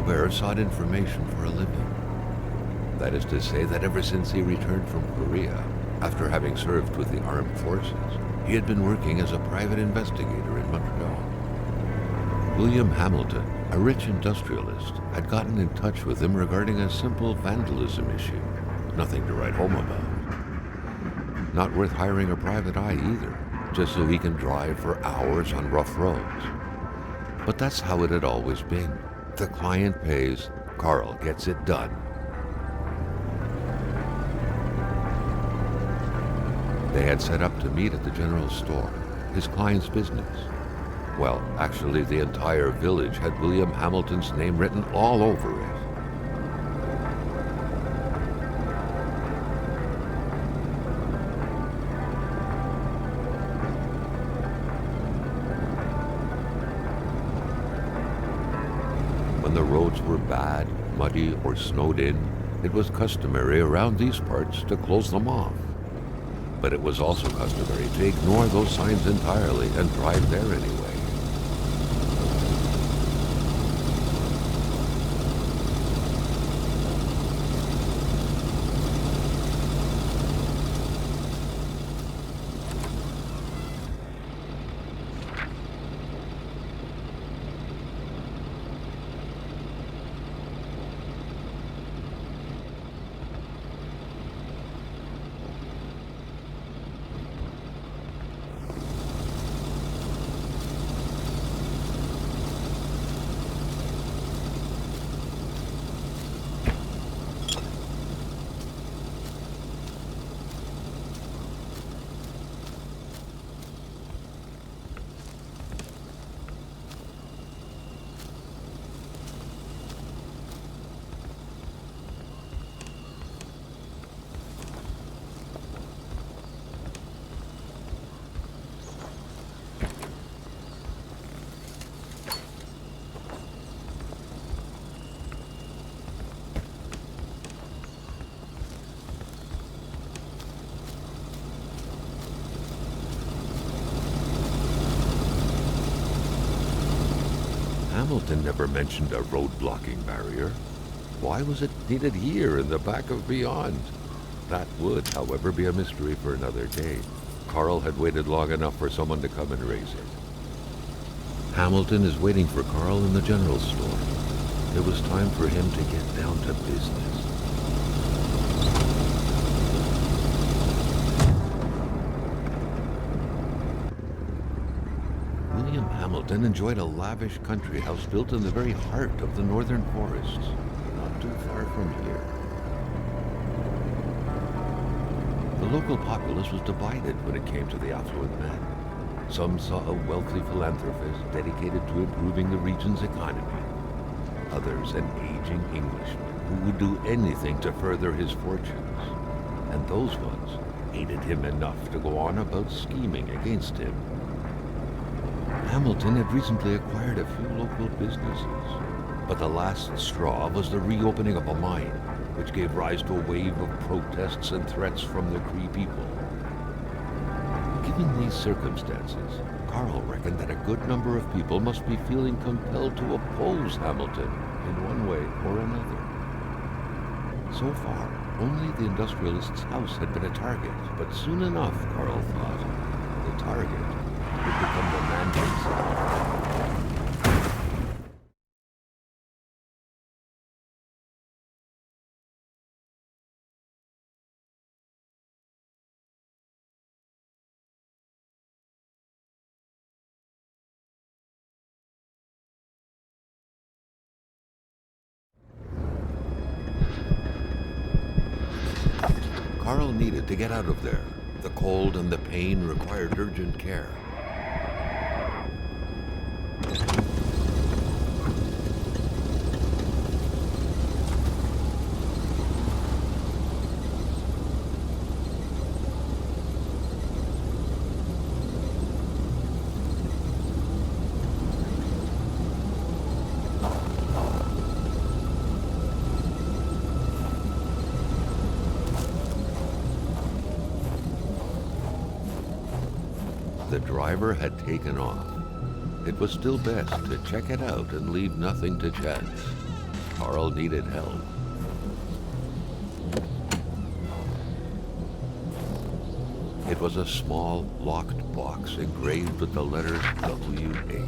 Robert sought information for a living. That is to say that ever since he returned from Korea, after having served with the armed forces, he had been working as a private investigator in Montreal. William Hamilton, a rich industrialist, had gotten in touch with him regarding a simple vandalism issue. Nothing to write home about. Not worth hiring a private eye either, just so he can drive for hours on rough roads. But that's how it had always been. The client pays, Carl gets it done. They had set up to meet at the general store, his client's business. Well, actually, the entire village had William Hamilton's name written all over it. When the roads were bad, muddy, or snowed in, it was customary around these parts to close them off. But it was also customary to ignore those signs entirely and drive there anyway. Hamilton never mentioned a road-blocking barrier. Why was it needed here in the back of Beyond? That would, however, be a mystery for another day. Carl had waited long enough for someone to come and raise it. Hamilton is waiting for Carl in the general store. It was time for him to get down to business. Hamilton enjoyed a lavish country house built in the very heart of the northern forests, not too far from here. The local populace was divided when it came to the affluent man. Some saw a wealthy philanthropist dedicated to improving the region's economy. Others an aging Englishman who would do anything to further his fortunes. And those ones hated him enough to go on about scheming against him. Hamilton had recently acquired a few local businesses, but the last straw was the reopening of a mine, which gave rise to a wave of protests and threats from the Cree people. Given these circumstances, Carl reckoned that a good number of people must be feeling compelled to oppose Hamilton in one way or another. So far, only the industrialist's house had been a target, but soon enough, Carl thought, the target would become the man himself. Carl needed to get out of there. The cold and the pain required urgent care. The driver had taken off. It was still best to check it out and leave nothing to chance. Carl needed help. It was a small, locked box engraved with the letters W.H.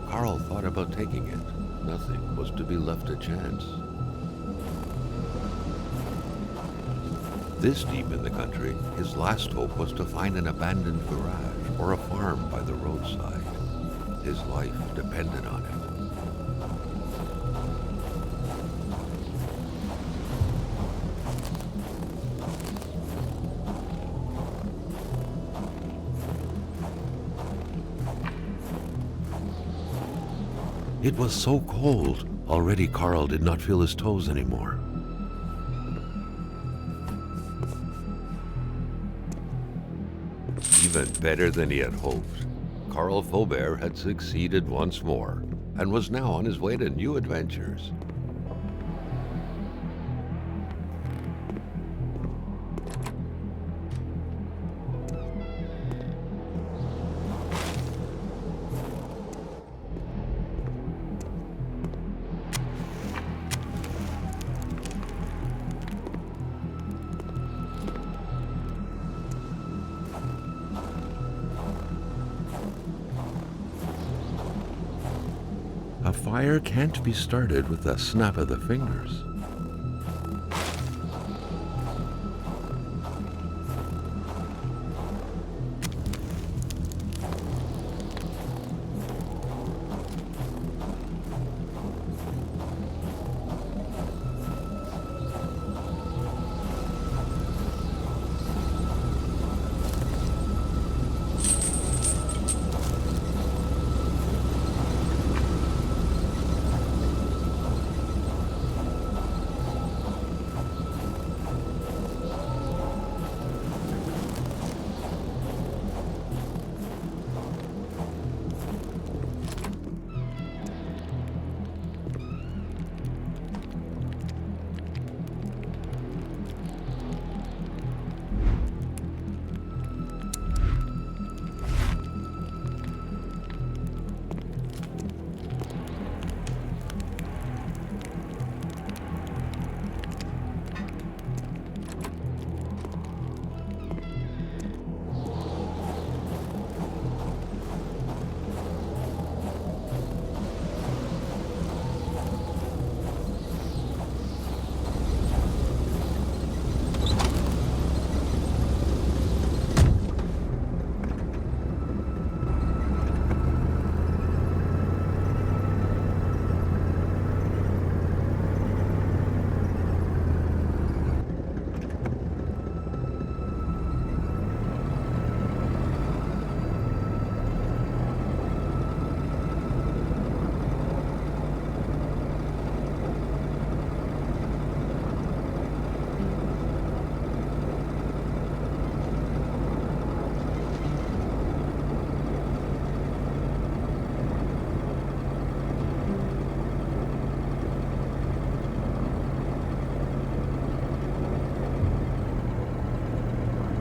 Carl thought about taking it. Nothing was to be left to chance. This deep in the country, his last hope was to find an abandoned garage or a farm by the roadside. His life depended on it. It was so cold. Already Carl did not feel his toes anymore. Even better than he had hoped. Carl Faubert had succeeded once more and was now on his way to new adventures. A fire can't be started with a snap of the fingers.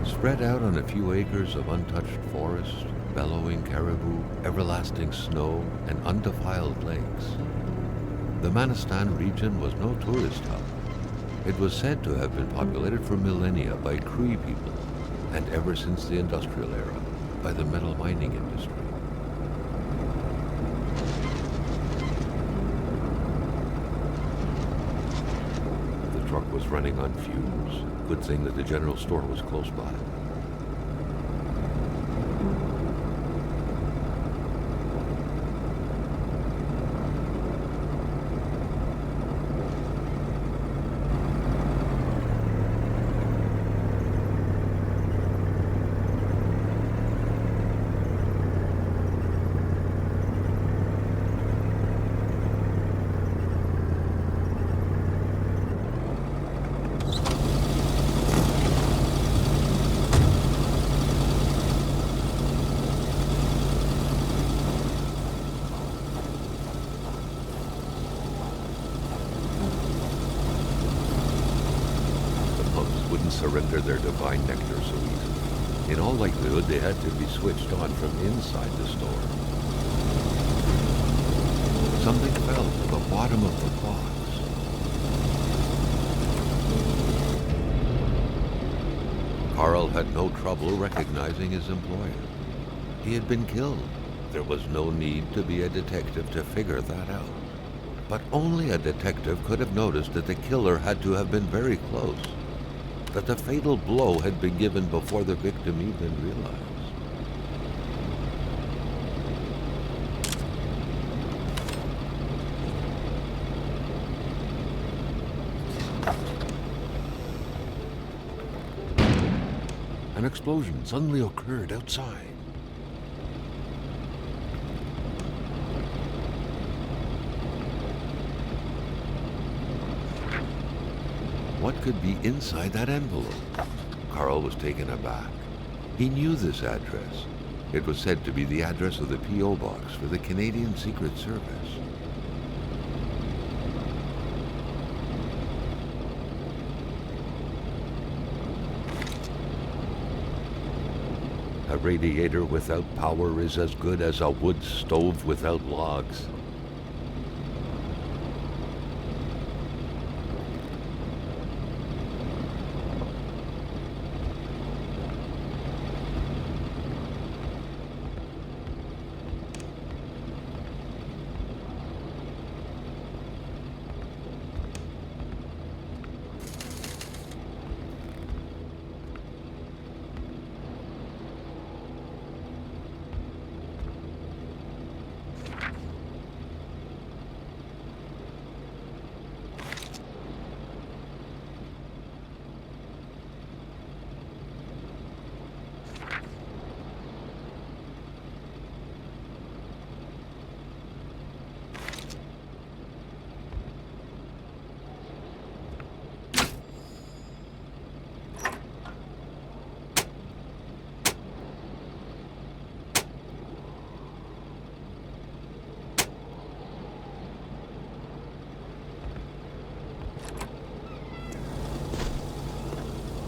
Spread out on a few acres of untouched forest, bellowing caribou, everlasting snow, and undefiled lakes. The Manistan region was no tourist hub. It was said to have been populated for millennia by Cree people, and ever since the industrial era, by the metal mining industry. The truck was running on fumes. Good thing that the general store was close by. Surrender their divine nectar so easily. In all likelihood, they had to be switched on from inside the store. Something fell to the bottom of the box. Carl had no trouble recognizing his employer. He had been killed. There was no need to be a detective to figure that out. But only a detective could have noticed that the killer had to have been very close, that the fatal blow had been given before the victim even realized. An explosion suddenly occurred outside. What could be inside that envelope? Carl was taken aback. He knew this address. It was said to be the address of the P.O. box for the Canadian Secret Service. A radiator without power is as good as a wood stove without logs.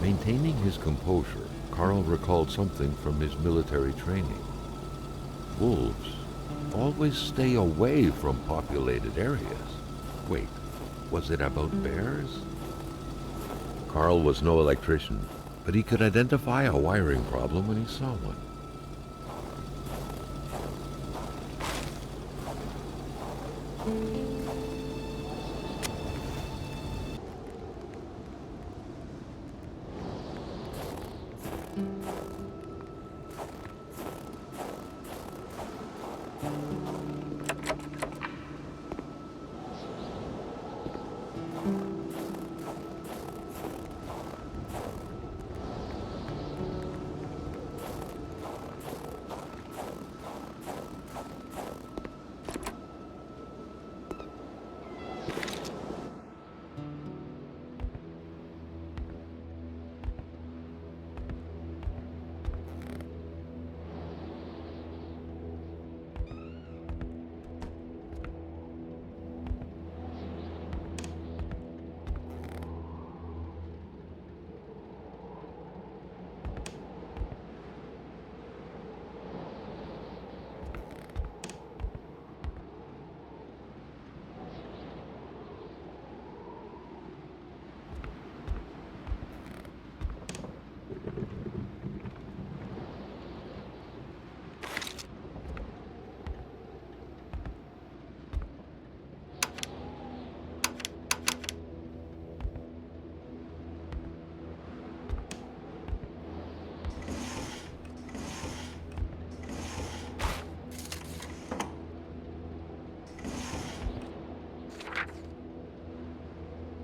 Maintaining his composure, Carl recalled something from his military training. Wolves always stay away from populated areas. Wait, was it about bears? Carl was no electrician, but he could identify a wiring problem when he saw one.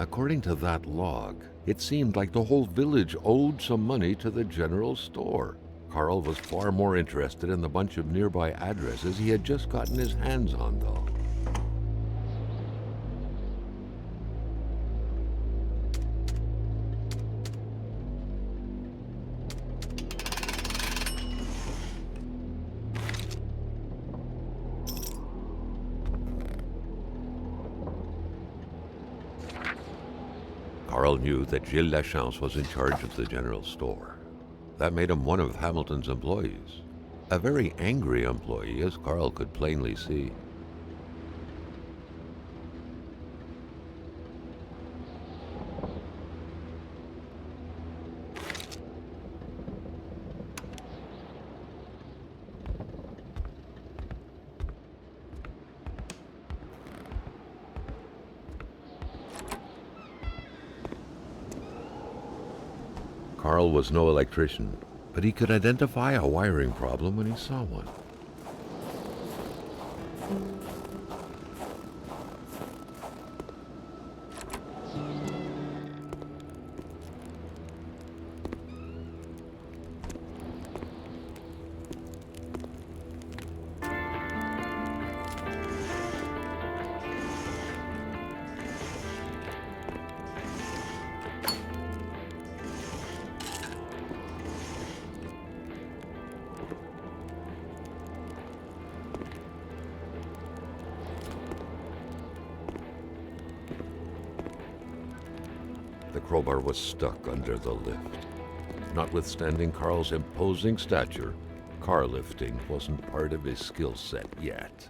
According to that log, it seemed like the whole village owed some money to the general store. Carl was far more interested in the bunch of nearby addresses he had just gotten his hands on, though. Carl knew that Gilles Lachance was in charge of the general store. That made him one of Hamilton's employees. A very angry employee, as Carl could plainly see. Carl was no electrician, but he could identify a wiring problem when he saw one. The crowbar was stuck under the lift. Notwithstanding Carl's imposing stature, car lifting wasn't part of his skill set yet.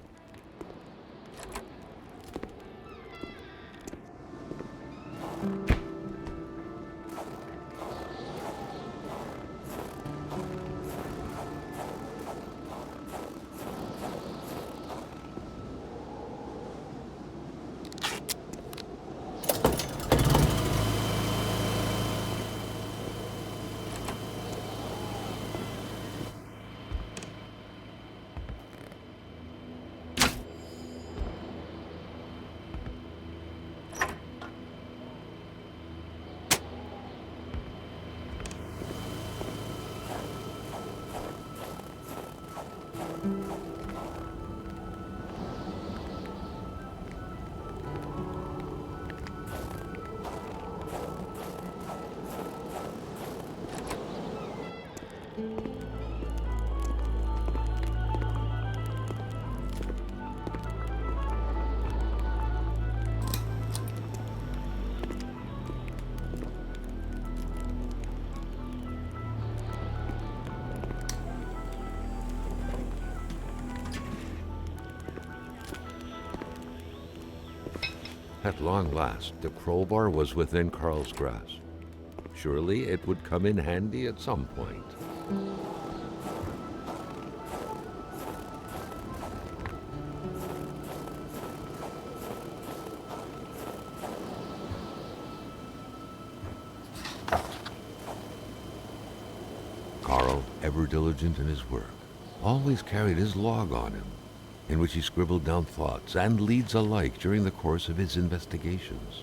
At long last, the crowbar was within Carl's grasp. Surely it would come in handy at some point. Carl, ever diligent in his work, always carried his log on him, in which he scribbled down thoughts and leads alike during the course of his investigations.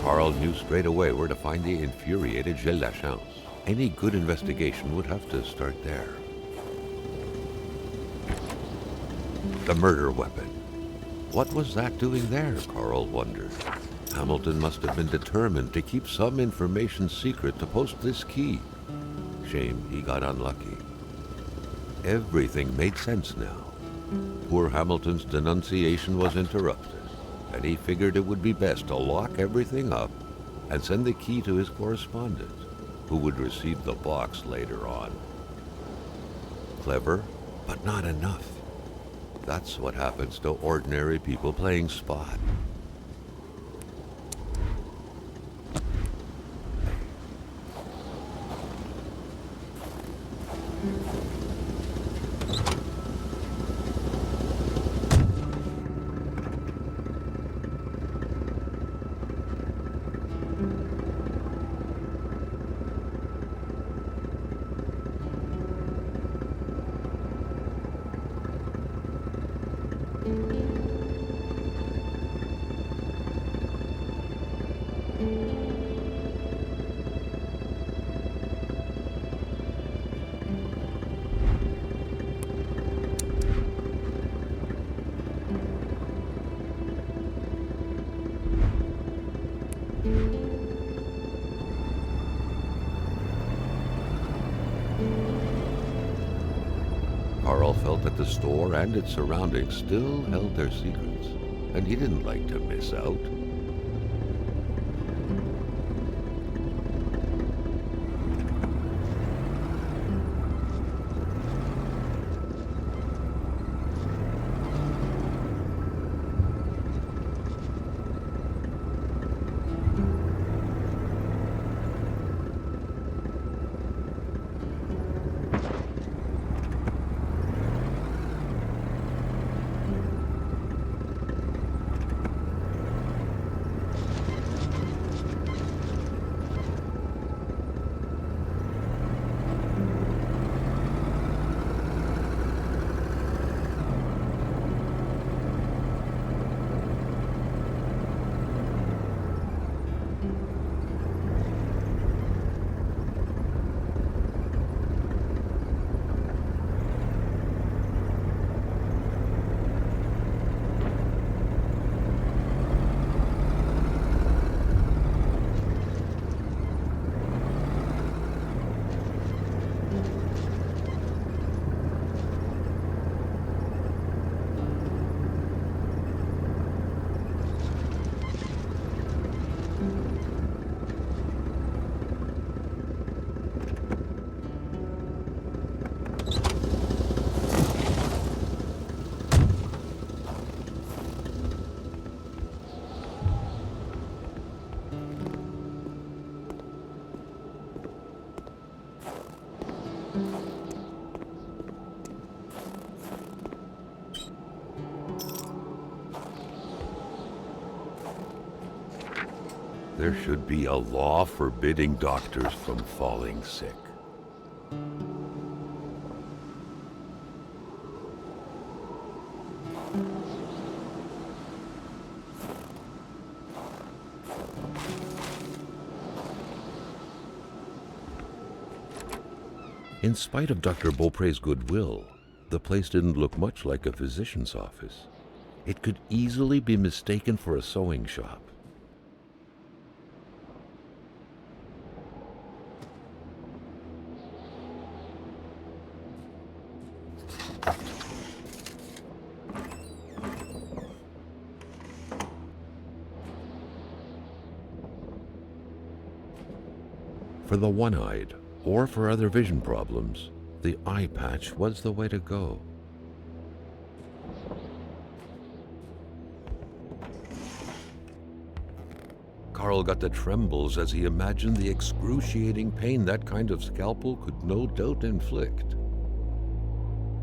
Carl knew straight away where to find the infuriated Gilles Lachance. Any good investigation would have to start there. The murder weapon. What was that doing there, Carl wondered. Hamilton must have been determined to keep some information secret to post this key. Shame he got unlucky. Everything made sense now. Poor Hamilton's denunciation was interrupted, and he figured it would be best to lock everything up and send the key to his correspondent, who would receive the box later on. Clever, but not enough. That's what happens to ordinary people playing Spot. Carl felt that the store and its surroundings still held their secrets, and he didn't like to miss out. There should be a law forbidding doctors from falling sick. In spite of Dr. Beaupre's goodwill, the place didn't look much like a physician's office. It could easily be mistaken for a sewing shop. For the one-eyed, or for other vision problems, the eye patch was the way to go. Carl got the trembles as he imagined the excruciating pain that kind of scalpel could no doubt inflict.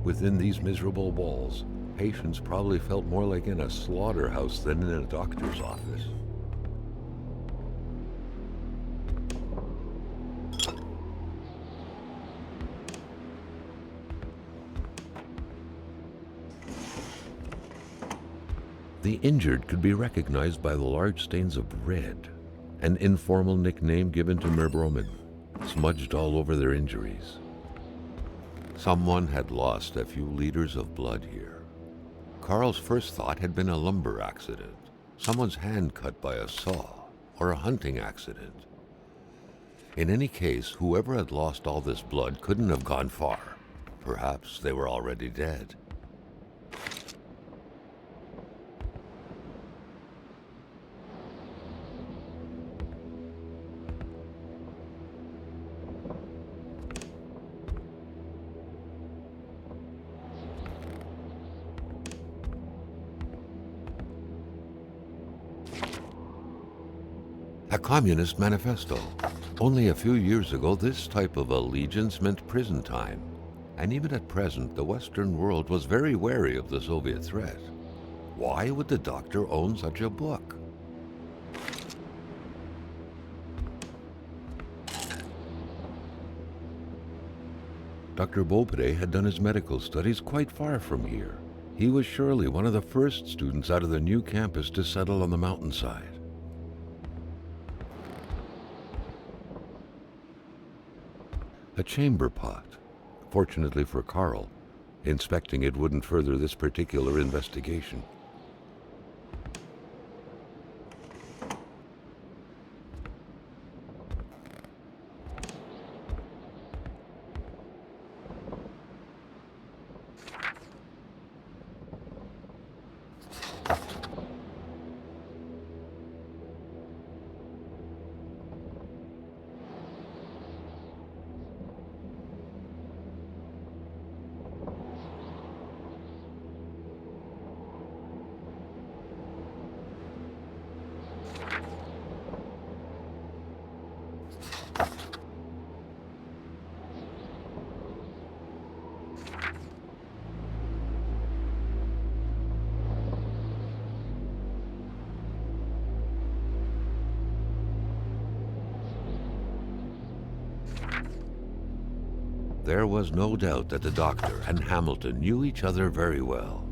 Within these miserable walls, patients probably felt more like in a slaughterhouse than in a doctor's office. The injured could be recognized by the large stains of red, an informal nickname given to Merbromen, smudged all over their injuries. Someone had lost a few liters of blood here. Carl's first thought had been a lumber accident, someone's hand cut by a saw, or a hunting accident. In any case, whoever had lost all this blood couldn't have gone far. Perhaps they were already dead. Communist Manifesto. Only a few years ago, this type of allegiance meant prison time. And even at present, the Western world was very wary of the Soviet threat. Why would the doctor own such a book? Dr. Beaupre had done his medical studies quite far from here. He was surely one of the first students out of the new campus to settle on the mountainside. A chamber pot. Fortunately for Carl, inspecting it wouldn't further this particular investigation. There was no doubt that the doctor and Hamilton knew each other very well.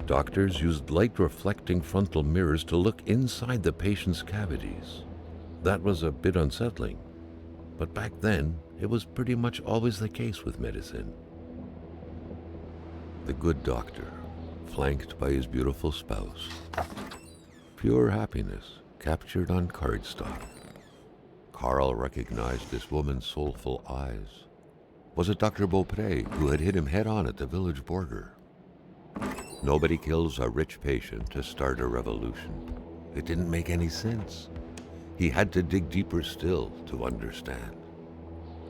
Doctors used light-reflecting frontal mirrors to look inside the patient's cavities. That was a bit unsettling, but back then, it was pretty much always the case with medicine. The good doctor, flanked by his beautiful spouse. Pure happiness, captured on cardstock. Carl recognized this woman's soulful eyes. Was it Dr. Beaupre who had hit him head-on at the village border? Nobody kills a rich patient to start a revolution. It didn't make any sense. He had to dig deeper still to understand.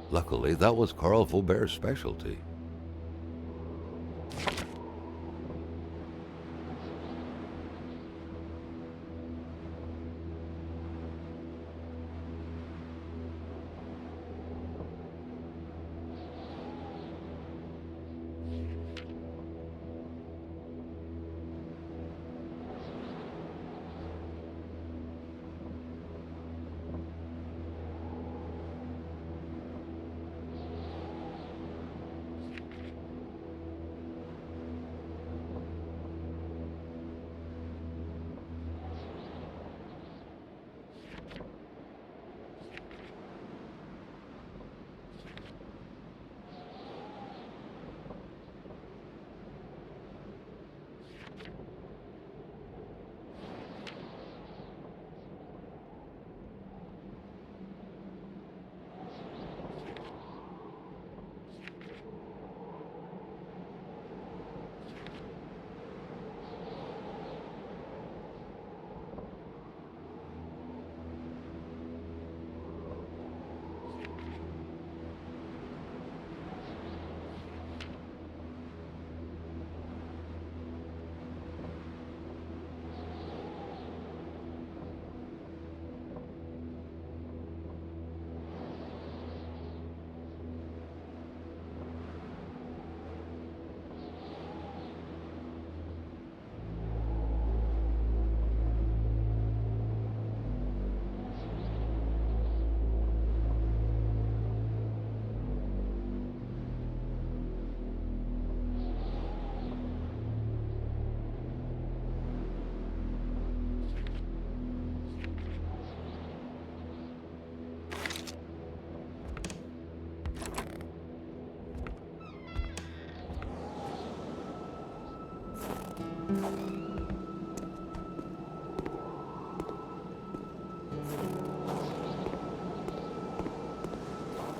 Luckily, that was Carl Faubert's specialty.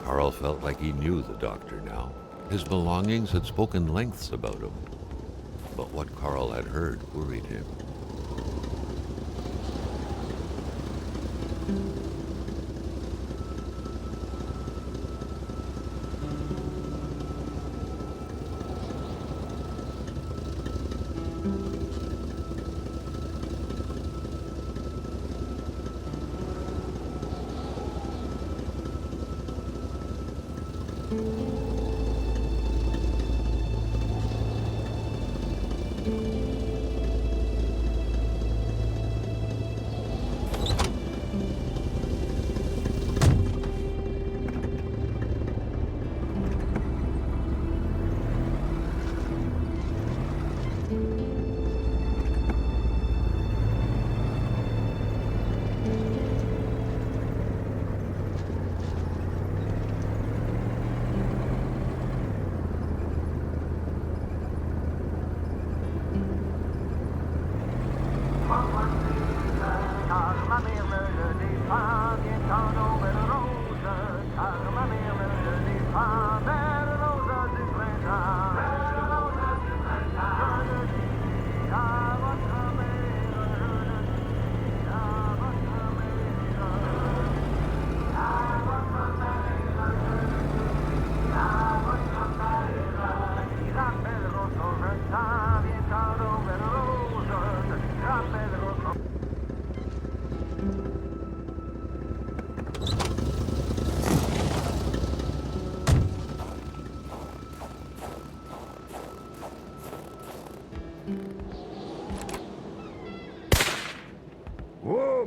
Carl felt like he knew the doctor now. His belongings had spoken lengths about him. But what Carl had heard worried him.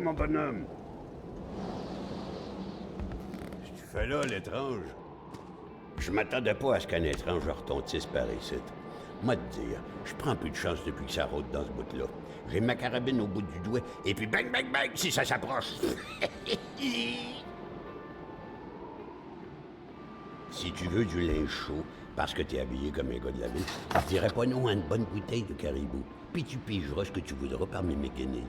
mon bonhomme. Qu'est-ce que tu fais là, l'étrange? Je m'attendais pas à ce qu'un étrange retontisse par ici. Moi te dire, je prends plus de chance depuis que ça rôde dans ce bout-là. J'ai ma carabine au bout du doigt, et puis bang, bang, bang, si ça s'approche. Si tu veux du linge chaud, parce que t'es habillé comme un gars de la ville, je dirais pas non à une bonne bouteille de caribou. Puis tu pigeras ce que tu voudras parmi mes guenilles.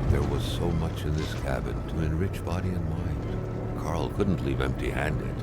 There was so much in this cabin to enrich body and mind. Carl couldn't leave empty-handed.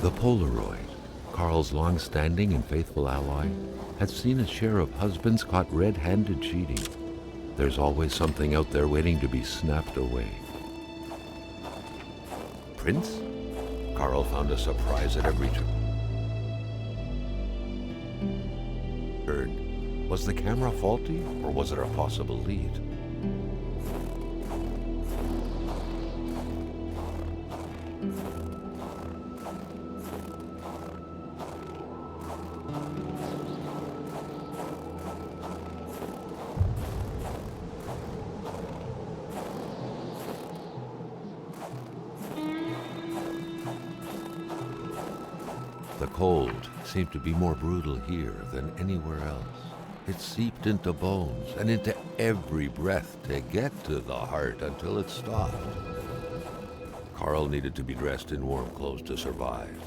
The Polaroid, Carl's long-standing and faithful ally, had seen its share of husbands caught red-handed cheating. There's always something out there waiting to be snapped away. Prince? Carl found a surprise at every turn. Was the camera faulty, or was it a possible lead? The cold seemed to be more brutal here than anywhere else. It seeped into bones and into every breath to get to the heart until it stopped. Carl needed to be dressed in warm clothes to survive.